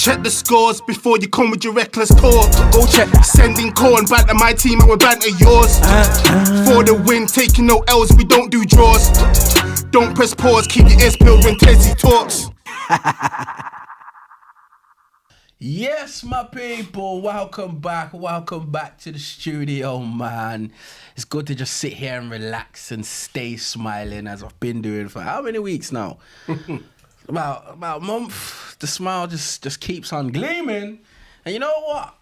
Check the scores before you come with your reckless talk. Go check. Sending call and banter my team and we banter yours. For the win, taking no L's, we don't do draws. Don't press pause, keep your ears peeled when TezTalks. Yes, my people, welcome back to the studio, man. It's good to just sit here and relax and stay smiling as I've been doing for how many weeks now? about a month. The smile just keeps on gleaming. And you know what?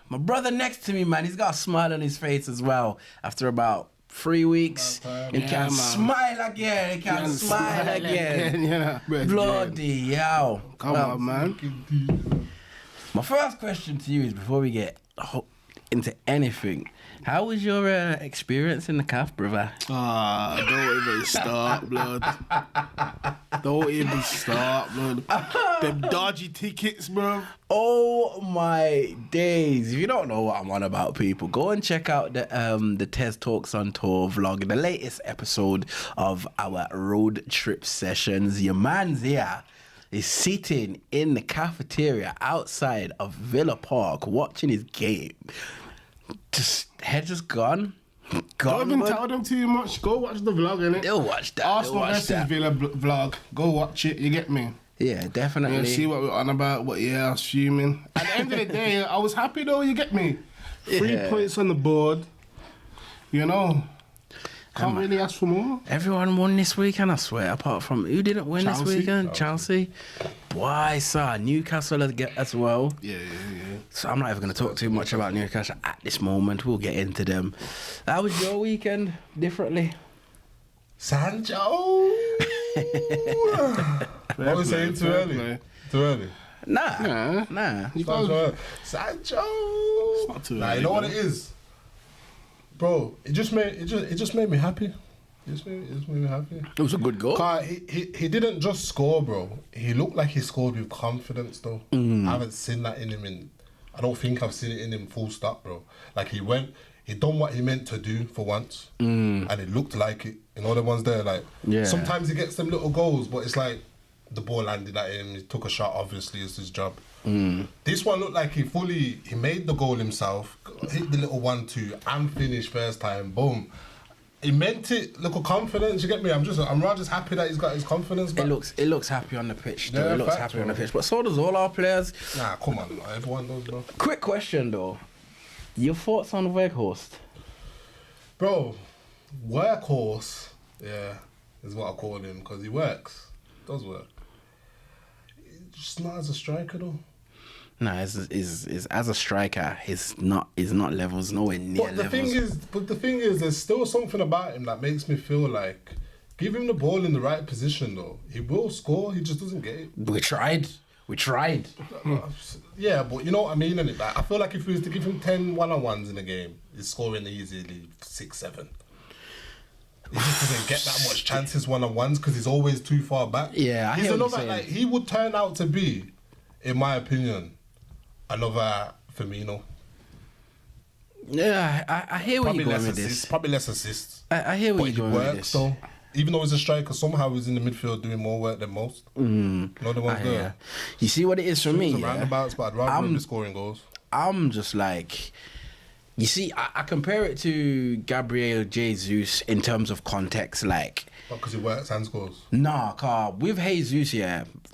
My brother next to me, man, he's got a smile on his face as well. After about 3 weeks, he can smile again. He can smile again. Yeah, Bloody hell. Come on, man. My first question to you is, before we get into anything, how was your experience in the calf, brother? Don't even start, blood. Don't even start, blood. Them dodgy tickets, bro. Oh my days. If you don't know what I'm on about, people, go and check out the TezTalks on Tour vlog, the latest episode of our road trip sessions. Your man's here is sitting in the cafeteria outside of Villa Park watching his game. Head just gone. Don't even tell them too much. Go watch the vlog, innit? They'll watch that. Arsenal versus Villa vlog. Go watch it, you get me? Yeah, definitely. Yeah, see what we're on about, but yeah, I was fuming. At the end of the day, I was happy though, you get me? 3 points on the board. You know. Can't really ask for more. Everyone won this weekend, I swear, apart from who didn't win this weekend? Chelsea. Boy, sir, Newcastle as well. Yeah. So I'm not even going to talk too much about Newcastle at this moment. We'll get into them. How was your weekend differently? Sancho! What was saying too early? Too early? Nah. Sancho! It's not too early. You know what it is? Bro, it just made me happy. It just made me happy. It was a good goal. He didn't just score, bro. He looked like he scored with confidence, though. I haven't seen that in him. I don't think I've seen it in him full stop, bro. Like he done what he meant to do for once, and it looked like it. You know the ones there, like sometimes he gets them little goals, but it's like the ball landed at him. He took a shot. Obviously, it's his job. This one looked like he made the goal himself, hit the little 1-2 and finished first time. Boom. He meant it. Look at confidence. You get me? I'm just happy that he's got his confidence back. It looks happy on the pitch. Yeah, it looks happy on the pitch, but so does all our players. Nah, come on, everyone does, bro. Quick question though, your thoughts on Workhorse? Bro, Workhorse, is what I call him because he does work. Just not as a striker though. No, as a striker, he's not levels nowhere near levels. But the thing is, there's still something about him that makes me feel like, give him the ball in the right position though. He will score, he just doesn't get it. We tried. Yeah, but you know what I mean, innit? Like, I feel like if we was to give him 10 one-on-ones in a game, he's scoring easily 6-7. He just doesn't get that much chances one-on-ones because he's always too far back. Yeah, I hear what you're saying. Like, he would turn out to be, in my opinion, another Firmino. Yeah, I hear where you're going with this. Probably less assists. I hear where you're going with this. Though. Even though he's a striker, somehow he's in the midfield doing more work than most. You know the ones there. You see what it is for me? Roundabouts, but I'd rather him be scoring goals. I'm just like... You see, I compare it to Gabriel Jesus in terms of context, like... Because he works and scores? Nah, with Jesus,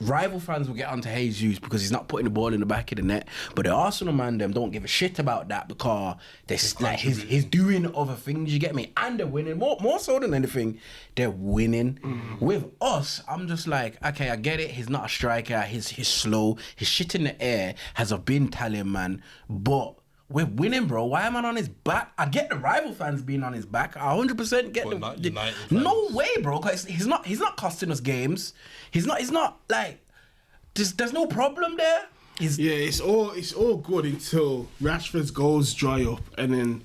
rival fans will get onto Jesus because he's not putting the ball in the back of the net. But the Arsenal man, them don't give a shit about that because he's doing other things, you get me? And they're winning, more so than anything, they're winning. With us, I'm just like, okay, I get it, he's not a striker, he's slow, his shit in the air has a bin talent, man, but... We're winning, bro. Why am I on his back? I get the rival fans being on his back. I 100% get the no way, bro. Cause he's not costing us games. He's not like there's no problem there. It's all good until Rashford's goals dry up and then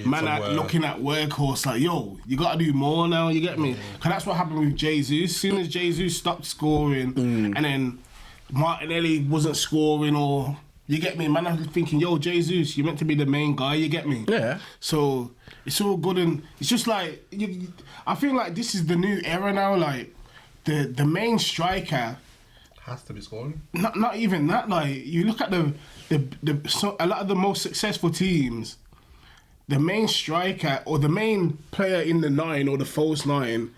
man are looking at Workhorse like, yo, you gotta do more now, you get me? Cause that's what happened with Jesus. As soon as Jesus stopped scoring and then Martinelli wasn't scoring or you get me? Man, I'm thinking, yo, Jesus, you're meant to be the main guy, you get me? Yeah. So, it's all good and it's just like, I feel like this is the new era now, like, the main striker has to be scoring. Not even that. Like you look at a lot of the most successful teams, the main striker or the main player in the 9 or the false 9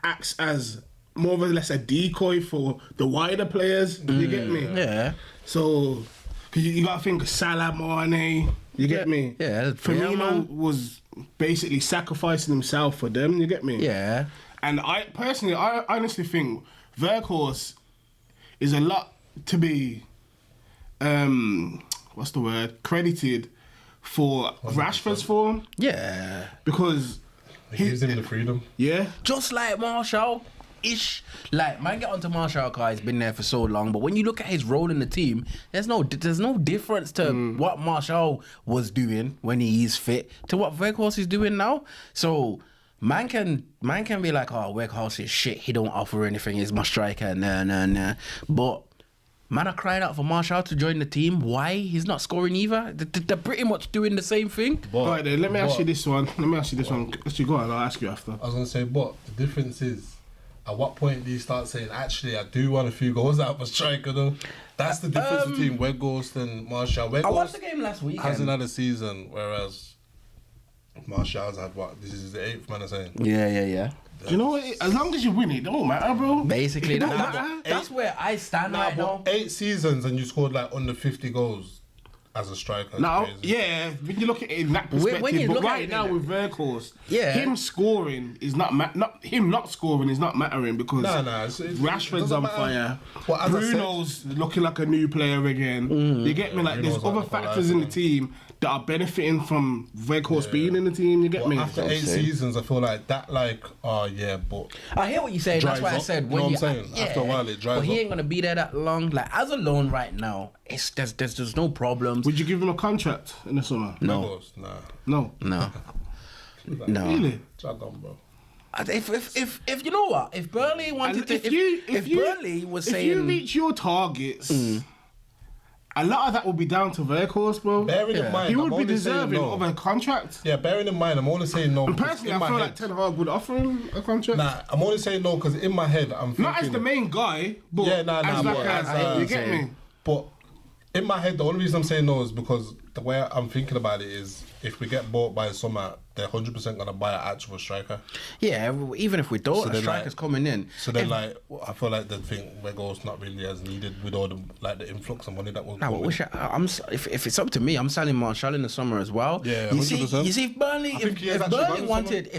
acts as more or less a decoy for the wider players. Do you get me? Yeah. So, cause you gotta think of Salah, Mane. You get me? Yeah. Firmino was basically sacrificing himself for them. You get me? Yeah. And I honestly think Workhorse is a lot to be, what's the word? Credited for 100%. Rashford's form. Yeah. Because it gives him the freedom. Yeah. Just like Martial-ish. Like, man, get onto Martial because he's been there for so long. But when you look at his role in the team, there's no difference to what Martial was doing when he is fit to what Workhorse is doing now. So man can be like, oh, Workhorse is shit. He don't offer anything. He's my striker. Nah. But man, I cried out for Martial to join the team. Why? He's not scoring either. They're pretty much doing the same thing. All right, then, let me ask you this one. Actually, go on, I'll ask you after. I was going to say, but the difference is, at what point do you start saying, actually, I do want a few goals out of a striker, though? That's the difference between Weghorst and Martial. I watched the game last week. Hasn't had a season, whereas Martial's had what? This is the 8th, man, I'm saying. Yeah. Do you know what? As long as you win, it don't matter, bro. Basically, that's where I stand right now. 8 seasons and you scored like under 50 goals as a striker. Now, yeah, when you look at it in that perspective, but right now with Workhorse, him scoring is not scoring is not mattering because Rashford's on fire. Well, Bruno's looking like a new player again. You get me? Like there's other factors in the team that are benefiting from Workhorse being in the team. You get me? After 8 seasons, I feel like that, but I hear what you're saying. That's why I said when you know what I'm saying. After a while, it dries up. But he ain't gonna be there that long. Like as a loan right now, there's no problems. Would you give him a contract in the summer? No. No. Really? Drag on, bro. If you know what, if Burnley wanted to, if Burnley was saying, if you reach your targets. A lot of that will be down to Workhorse, bro. Bearing in mind, he would be deserving of a contract. Yeah, bearing in mind, I'm only saying no. And personally, I feel like Ten Hag would offer him a contract. Nah, I'm only saying no because in my head, I'm thinking... Not as the main guy, but you get me? But in my head, the only reason I'm saying no is because the way I'm thinking about it is if we get bought by summer, they're 100% going to buy an actual striker. Yeah, even if we don't, a striker's coming in. So then, I feel like they think Weghorst not really as needed with all the influx of money that will come in. If it's up to me, I'm selling Martial in the summer as well. Yeah, 100%. You see, if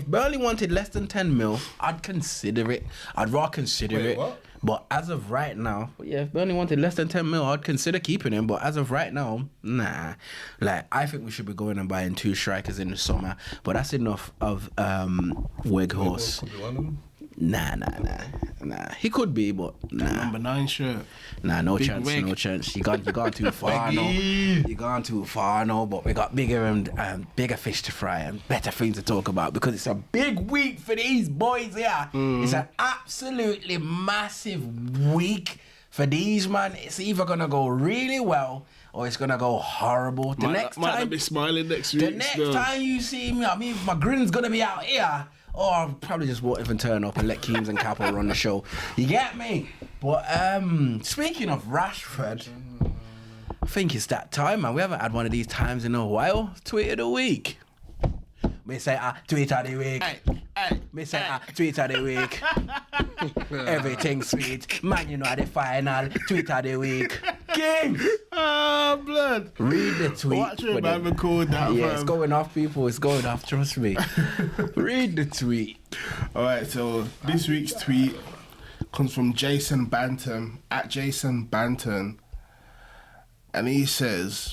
Burnley wanted less than 10 mil, I'd consider it. I'd rather consider it. What? But as of right now, if Burnley wanted less than 10 mil, I'd consider keeping him. But as of right now, nah. Like, I think we should be going and buying 2 strikers in the summer. But that's enough of Weghorse. Could be one of them. Nah. He could be, but nah. Number 9 shirt. Nah, no chance. You gone too far now. You gone too far now. But we got bigger fish to fry and better things to talk about because it's a big week for these boys here. It's an absolutely massive week for these man. It's either gonna go really well or it's gonna go horrible. The next time be smiling next week. The next time you see me, I mean, my grin's gonna be out here. Or I'll probably just won't even turn up and let Keems and Capo run the show. You get me? But speaking of Rashford, I think it's that time, man. We haven't had one of these times in a while. Tweet of the week. Me say tweet of the week. Me say tweet of the week. Everything sweet. Man, you know the final. Tweet of the week. King! Blood. Read the tweet. Watch it, man. Record that, yeah, it's going off, people. It's going off. Trust me. Read the tweet. Alright, so this week's tweet comes from Jason Banton, at Jason Banton. And he says,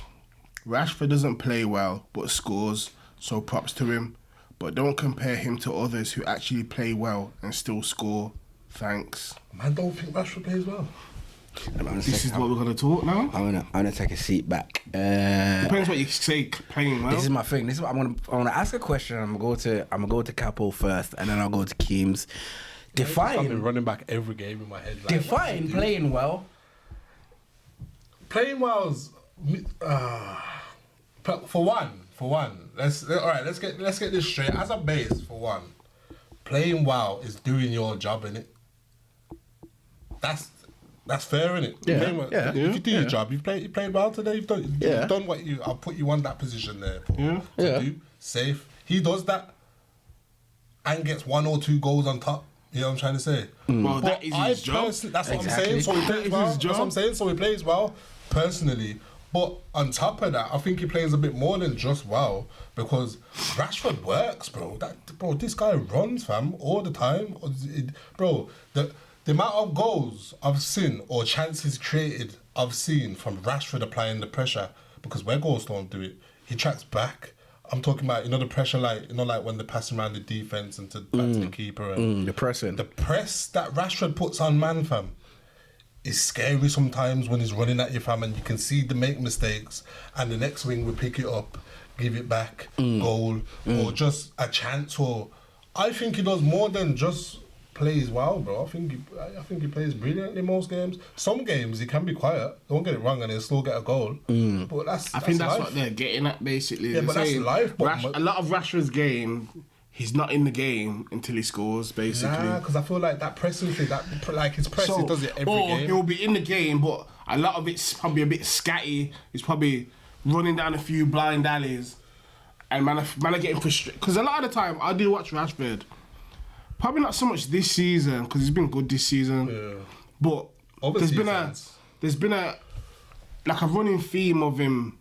Rashford doesn't play well, but scores, so props to him. But don't compare him to others who actually play well and still score. Thanks. Man, don't think Rashford plays well. This is what we're gonna talk now. I'm gonna take a seat back. Depends what you say. Playing well. This is my thing. This is what I'm gonna ask a question. I'm gonna go to Capo first, and then I'll go to Keems. I've been running back every game in my head. Like, define playing well. Playing well's for one. Let's get this straight. As a base, for one, playing well is doing your job in it. That's fair, innit? Yeah. If you do your job, you played well today. You've done what I'll put you on that position there to do. Safe. He does that and gets 1 or 2 goals on top. You know what I'm trying to say? Well, that is his job. That's what I'm saying. So he plays well. That's what I'm saying. So he plays well, personally. But on top of that, I think he plays a bit more than just well, because Rashford works, bro. This guy runs, fam, all the time. Bro, the amount of goals I've seen or chances created I've seen from Rashford applying the pressure, because Weghorst don't do it. He tracks back. I'm talking about, the pressure, like when they're passing around the defence and back to the keeper. And the pressing. The press that Rashford puts on man, fam, is scary sometimes when he's running at you, fam, and you can see them make mistakes, and the next wing will pick it up, give it back, goal, or just a chance. Or I think he does more than just plays well, bro. I think he plays brilliantly most games. Some games he can be quiet, don't get it wrong, and he'll still get a goal. But I think that's what they're getting at, basically. Yeah, but that's life. A lot of Rashford's game, he's not in the game until he scores, basically. Nah, because I feel like that pressing thing, his press, he does it every game. He'll be in the game, but a lot of it's probably a bit scatty. He's probably running down a few blind alleys, and man are getting frustrated. Because a lot of the time, I do watch Rashford. Probably not so much this season, because he's been good this season. Yeah. But there's been a running theme of him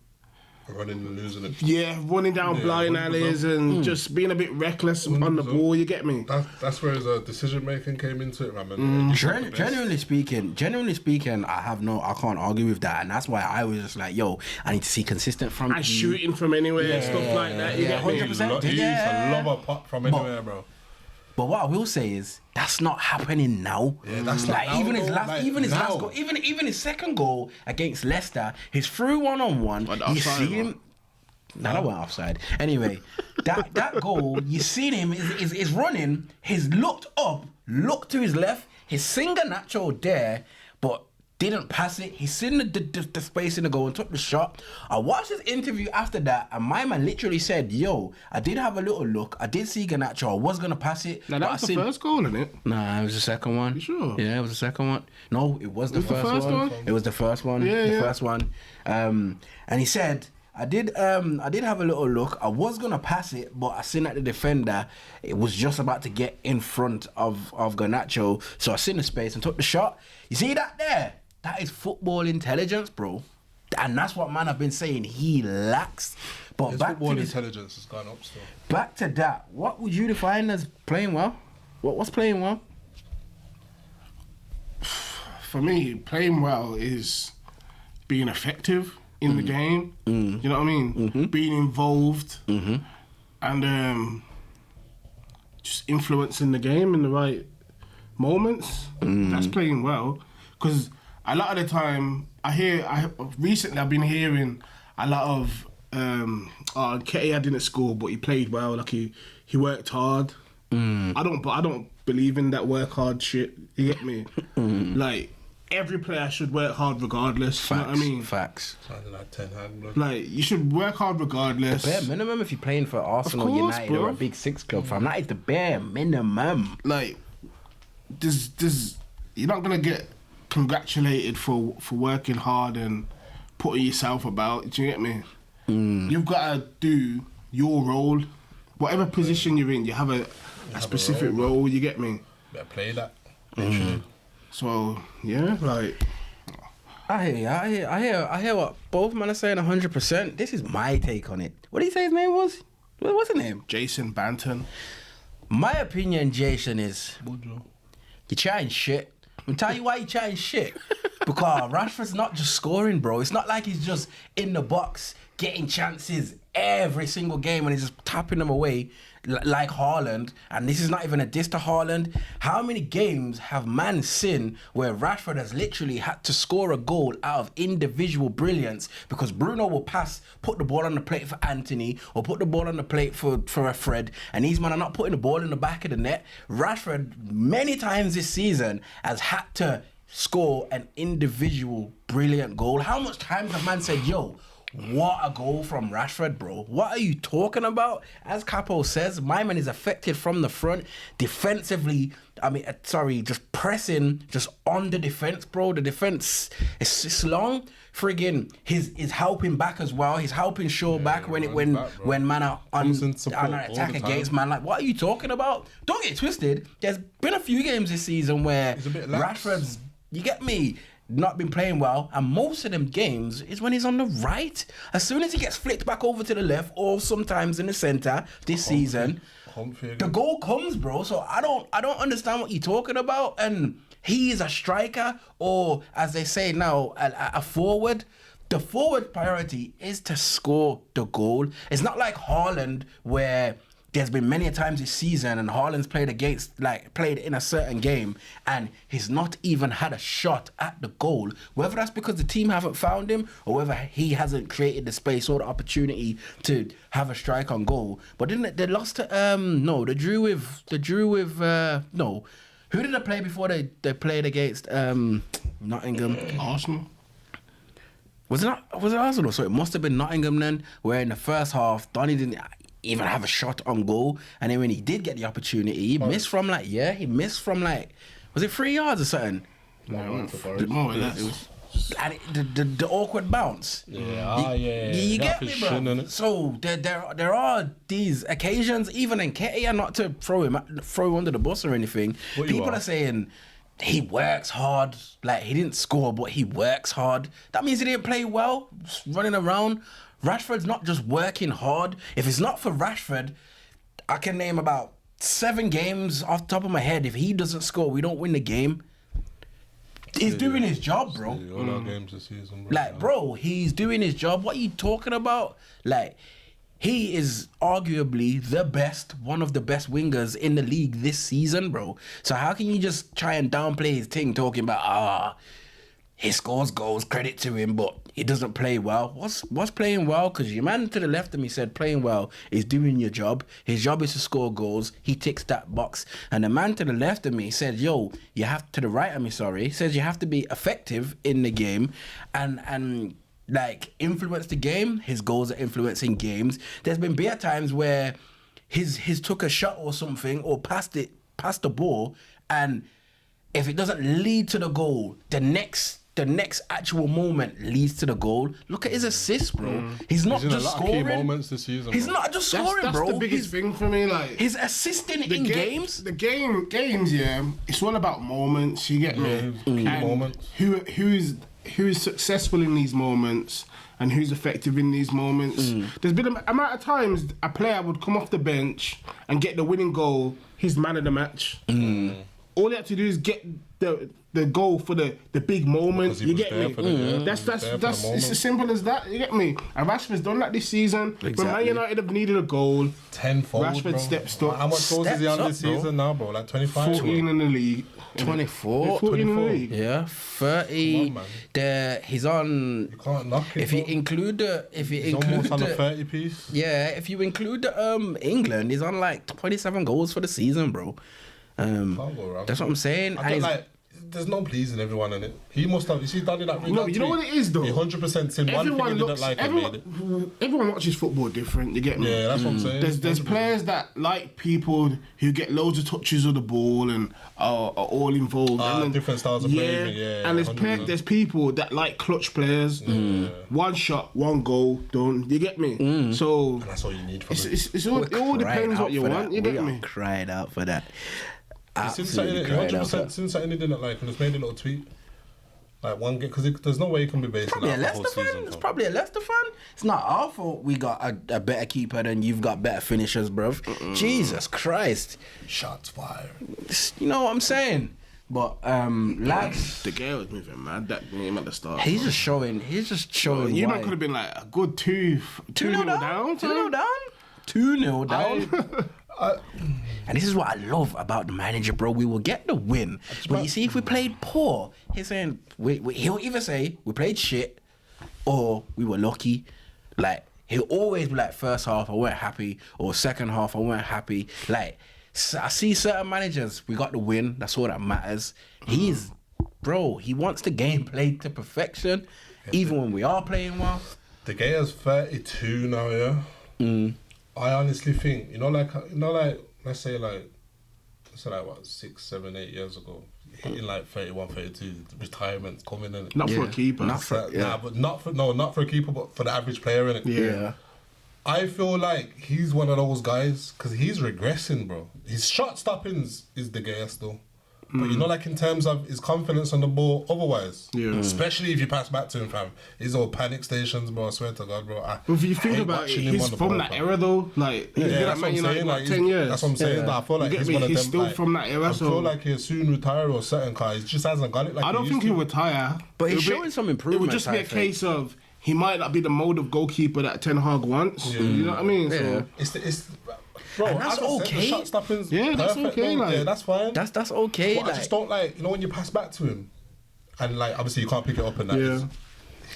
running and losing it. Yeah, running down blind alleys and just being a bit reckless on the ball. You get me? That's where his decision making came into it, man. Genuinely speaking, I can't argue with that, and that's why I was just like, yo, I need to see consistent from and shooting from anywhere, stuff like that. You get me? 100%. He used to love a pop from anywhere, bro. But what I will say is that's not happening now. Yeah, that's like now, even his last goal, even his second goal against Leicester, his through 1-on-1. You see him. No, that went offside. Anyway, that goal, you seen him is running. He's looked up, looked to his left. He's seen Garnacho there, but didn't pass it. He's seen the space in the goal and took the shot. I watched his interview after that, and my man literally said, yo, I did have a little look. I did see Garnacho. I was going to pass it. Now, that was the first goal, isn't it? Nah, it was the second one. You sure? Yeah, it was the second one. No, it was the first one. It was the first one. Yeah, first one. And he said, I did have a little look. I was gonna pass it, but I seen that the defender, it was just about to get in front of Garnacho, so I seen the space and took the shot. You see that there? That is football intelligence, bro. And that's what man I've been saying he lacks. But his back football to intelligence has gone up still. Back to that. What would you define as playing well? What's playing well? For me, playing well is being effective in the game. You know what I mean? Being involved and just influencing the game in the right moments. That's playing well. Because a lot of the time, recently I've been hearing a lot of Gea didn't score, but he played well. Like he worked hard. I don't believe in that work hard shit. You get me? Like every player should work hard regardless. Facts, you know what I mean? Facts. Sounding like 10 hand. Like you should work hard regardless. The bare minimum if you're playing for Arsenal, United, or a big six club, fam. That is the bare minimum. Like, you're not gonna get congratulated for working hard and putting yourself about. Do you get me? You've got to do your role. Whatever position you're in, you have a specific role. You get me? Better play that. So yeah, like I hear what both men are saying 100%. This is my take on it. What did he say his name was? What's his name? Jason Banton. My opinion, Jason, is you chatting shit. I'll tell you why you chatting shit. Because Rashford's not just scoring, bro. It's not like he's just in the box getting chances every single game and he's just tapping them away like Haaland. And this is not even a diss to Haaland. How many games have man seen where Rashford has literally had to score a goal out of individual brilliance because Bruno will put the ball on the plate for Anthony or put the ball on the plate for a Fred, and these men are not putting the ball in the back of the net. Rashford many times this season has had to score an individual brilliant goal. How much times have man said, yo, What a goal from Rashford, bro. What are you talking about? As Capo says, my man is affected from the front. Defensively, just pressing, just on the defense, bro. The defense is long. Friggin' he's helping back as well. He's helping Shaw back when man are on attack against man. Like, what are you talking about? Don't get twisted. There's been a few games this season where Rashford's, you get me, not been playing well, and most of them games is when he's on the right. As soon as he gets flicked back over to the left, or sometimes in the centre this season, the goal comes, bro. So I don't understand what you're talking about. And he is a striker, or as they say now, a forward. The forward priority is to score the goal. It's not like Haaland, where there's been many times this season and Haaland's played in a certain game and he's not even had a shot at the goal. Whether that's because the team haven't found him or whether he hasn't created the space or the opportunity to have a strike on goal. But didn't they lost to they drew with who did they play before they played against Nottingham? Arsenal. Was it Arsenal? So it must have been Nottingham then, where in the first half Donny didn't even have a shot on goal, and then when he did get the opportunity, he missed from was it 3 yards or something? No, and the awkward bounce. You get me, bro. So there are these occasions, even in Nketiah, not to throw him under the bus or anything. People are saying he works hard, like he didn't score, but he works hard. That means he didn't play well, just running around. Rashford's not just working hard. If it's not for Rashford, I can name about 7 games off the top of my head. If he doesn't score, we don't win the game. He's doing his job, bro. All our games this season, bro. Like, bro, he's doing his job. What are you talking about? Like, he is arguably one of the best wingers in the league this season, bro. So how can you just try and downplay his thing, talking about, he scores goals, credit to him, but he doesn't play well. What's playing well? Because your man to the left of me said playing well is doing your job. His job is to score goals. He ticks that box. And the man to the left of me said, to the right of me, sorry, says you have to be effective in the game and like influence the game. His goals are influencing games. There's been bare times where he's took a shot or something or passed the ball, and if it doesn't lead to the goal, the next actual moment leads to the goal. Look at his assists, bro. He's not just scoring. Key moments this season. He's not just scoring, that's bro. That's the biggest thing for me. Like, he's assisting in games. The games, yeah. It's all about moments. You get me? Key moments. Who is successful in these moments and who's effective in these moments. There's been an amount of times a player would come off the bench and get the winning goal. He's man of the match. All he had to do is get the goal for the big moment. You get me? That's it's as simple as that. You get me? And Rashford's done that this season. Exactly. When Man United have needed a goal, tenfold. Rashford stepped up. How much goals is he on this season now, bro? Like 25? 14 in the league. 24. 14 in the league. Yeah, 30. He's on. You can't knock it. If you include the, he's almost on the 30 piece. Yeah, if you include the England, he's on like 27 goals for the season, bro. That's what I'm saying. There's no pleasing everyone in it. He must have. You see, Danny, that no, you know what it is though. He 100% seen one thing he didn't like and made it. Everyone watches football different. You get me? Yeah, that's what I'm saying. There's players that like people who get loads of touches of the ball and are all involved. And different styles of playing. Yeah, and there's people that like clutch players. One shot, one goal, done. You get me? So and that's all you need from it. It all depends what you want. You get me? Cried out for that. Since something he didn't like, and just made a little tweet. Like one game, because there's no way you can be basing that the whole season. It's probably a Leicester fan. It's not our fault we got a better keeper than you've got better finishers, bruv. Jesus Christ. Shots fired. You know what I'm saying? But lads, the guy was moving mad that game at the start. He's just showing. You might could have been like a good 2-0 down. 2-0 down. 2-0 down. And this is what I love about the manager, bro. We will get the win, but you see, if we played poor, he's saying he'll either say we played shit or we were lucky. Like, he'll always be like, first half I weren't happy, or second half I weren't happy. Like, I see certain managers, we got the win. That's all that matters. He wants the game played to perfection, even when we are playing well. De Gea's 32 now, yeah. I honestly think, let's say what, 6, 7, 8 years ago, hitting like 31, 32, retirement's coming in. Not for a keeper. Not for not for a keeper, but for the average player in it. Yeah. I feel like he's one of those guys because he's regressing, bro. His shot stoppings is De Gea still. But like in terms of his confidence on the ball, otherwise, especially if you pass back to him, fam, his all panic stations, bro. I swear to God, bro. But if you think about it, he's from that era though. Like, he's been at Man United like 10 years. That's what I'm saying. I feel like he's one of them. He's still from that era. I feel like he'll soon retire or something, cause he just hasn't got it. Like I don't think he'll retire. But he's showing some improvement. It would just be a case of he might not be the mode of goalkeeper that Ten Hag wants. You know what I mean? So it's. Bro, and that's okay. The shot stopping's that's okay. Like, yeah, that's fine. That's okay. But I just don't like, when you pass back to him, and like obviously you can't pick it up and that. Yeah.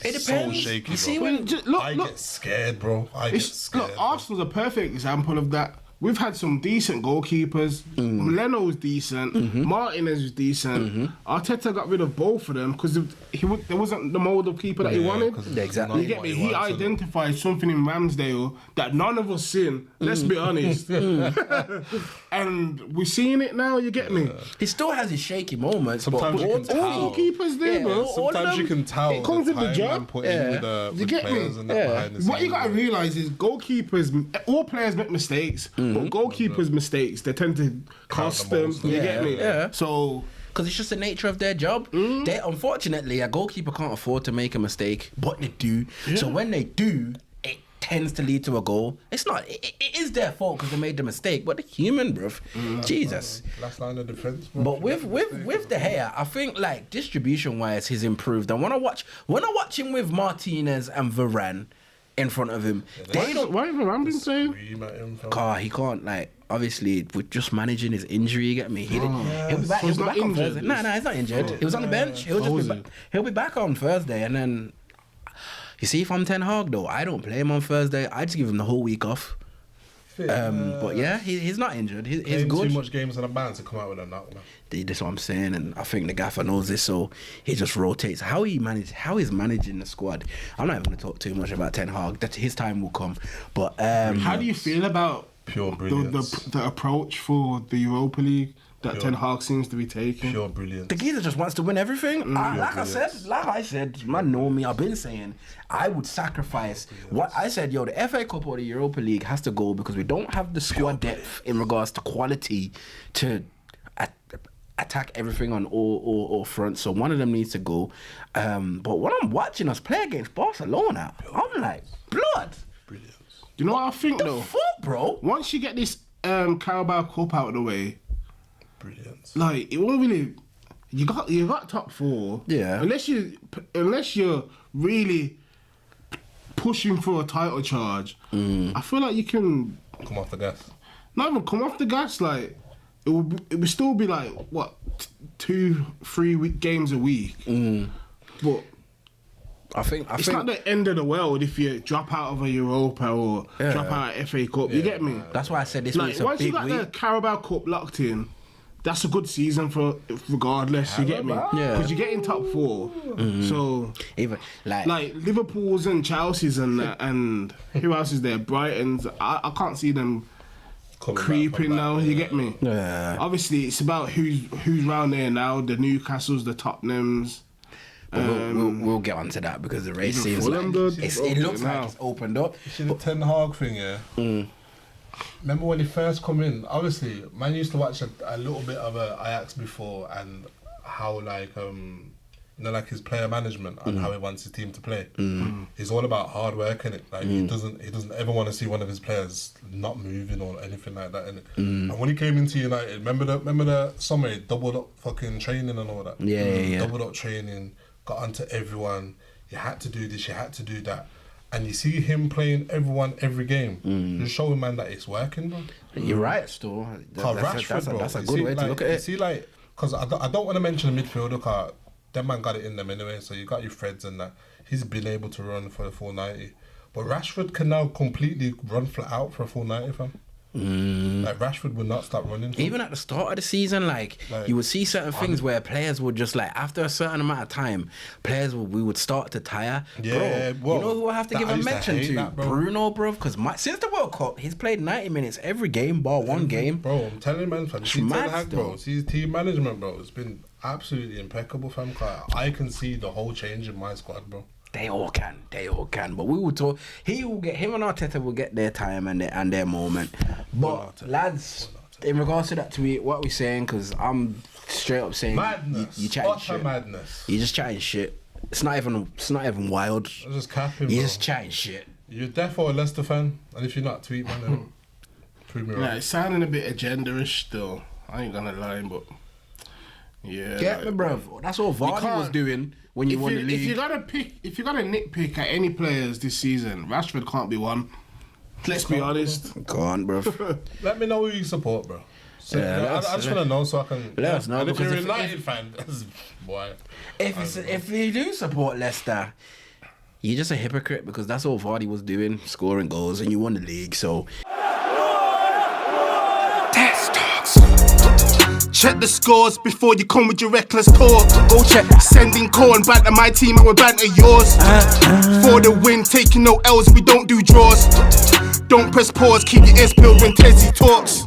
It depends. So shaky, you see, bro. when I get scared, bro. I get scared. Look, Arsenal's a perfect example of that. We've had some decent goalkeepers. Leno's decent. Martinez was decent. Arteta got rid of both of them because there wasn't the mould of keeper that he wanted. Exactly. You get me? He identified something in Ramsdale that none of us seen. Let's be honest. And we're seeing it now. You get me? He still has his shaky moments. Sometimes you can tell. All goalkeepers do, bro. Sometimes you can tell. It comes with the time job. man put in with You get players me? and that behind the What you scenes, gotta bro. realise is goalkeepers, all players make mistakes, but goalkeepers' mistakes, they tend to cost the them. most, You get me? Yeah. So, because it's just the nature of their job. They unfortunately, a goalkeeper can't afford to make a mistake, but they do. So when they do, it tends to lead to a goal. It's not. It is their fault because they made the mistake, but they're human, bruv. Jesus. Last line of defence, bro. But with De Gea, I think like distribution wise, he's improved. And when I watch him with Martinez and Varane in front of him, they don't. why even Varane been saying? Car, he can't like. Obviously, with just managing his injury, you get me. He'll be back. So He'll he's be not back on injured? Thursday. No, he's not injured. He was on the bench. He'll be back on Thursday, and then you see, if I'm Ten Hag though, I don't play him on Thursday. I just give him the whole week off. But yeah, he's not injured. He's good. Too much games in a band to come out with a knock. That's what I'm saying, and I think the gaffer knows this, so he just rotates. How he's managing the squad. I'm not even going to talk too much about Ten Hag. That his time will come. But How do you feel about Pure brilliance. the approach for the Europa League that Ten Hag seems to be taking? Pure brilliance. the geezer just wants to win everything. Like I said, man, know me. I've been saying I would sacrifice what I said. Yo, the FA Cup or the Europa League has to go because we don't have the squad depth in regards to quality to attack everything on all fronts. So one of them needs to go. But when I'm watching us play against Barcelona, I'm like, blood. Brilliance. Do you know what I think though? Fuck, bro. Once you get this Carabao Cup out of the way, Brilliance. like it won't really. You got top four. Yeah. Unless you're really pushing for a title charge, I feel like you can Come off the gas. not even come off the gas. Like it would still be like what 2-3 games a week. But I think it's not the end of the world if you drop out of a Europa or drop out of FA Cup. You get me? that's why I said this Like week's a once you big got week. the Carabao Cup locked in, that's a good season for regardless. You get me? Yeah. Because you're getting top four. So Even like Liverpool's and Chelsea's and who else is there? Brighton's. I can't see them Coming back creeping from now. that, You get me? Yeah. Obviously, it's about who's round there now. The Newcastles, the Tottenhams. We'll get onto that because the race seems Fulham, like dude. it looks Now. like it's opened up. You see the Ten Hag thing, yeah? Remember when he first come in? Obviously, man used to watch a little bit of Ajax before and how like like his player management and how he wants his team to play. He's all about hard work, innit? Like he doesn't ever want to see one of his players not moving or anything like that, innit? And when he came into United, remember the summer he doubled up fucking training and all that. Yeah. Doubled up training, got onto everyone. You had to do this, you had to do that. And you see him playing everyone every game. You're showing man that it's working, bro. You're right, Stu. That's a good way to look at You it. see, like, because I don't want to mention the midfielder, because that man got it in them anyway. So you got your Freds and that. He's been able to run for the full 90. But Rashford can now completely run flat out for a full 90, fam. Like Rashford would not stop running. Even at the start of the season, like you would see certain things where players would just like after a certain amount of time, we would start to tire. Yeah, bro, you know who I have to give a mention to? Bruno, bro, because since the World Cup, he's played 90 minutes every game, bar one game. Bro, I'm telling you, man, fam. See Ten Hag, bro. See his team management, bro. It's been absolutely impeccable, fam. I can see the whole change in my squad, bro. They all can. But we will talk. Him and Arteta will get their time and their moment. But lads, in regards to that tweet, what are we saying? Because I'm straight up saying madness. You chatting shit. Madness. You just chatting shit. It's not even wild. I'm just capping. You just chatting shit. You're defo a Leicester fan, and if you're not, tweet man, then prove me wrong. Yeah, it's sounding a bit agenda-ish still. I ain't gonna lie, but yeah. Get me, bro. That's all Vardy was doing when you won the league. If you gotta nitpick at any players this season, Rashford can't be one. Let's be honest. Go on, bro. Let me know who you support, bro. So, I just want to know so I can. Let us know. And if you're a United fan, boy. If you do support Leicester, you're just a hypocrite because that's all Vardy was doing, scoring goals, and you won the league. So. Check the scores before you come with your reckless talk. Go check. Sending corn back to my team, I will banter yours. For the win, taking no L's, we don't do draws. Don't press pause, keep your ears peeled when TezTalks.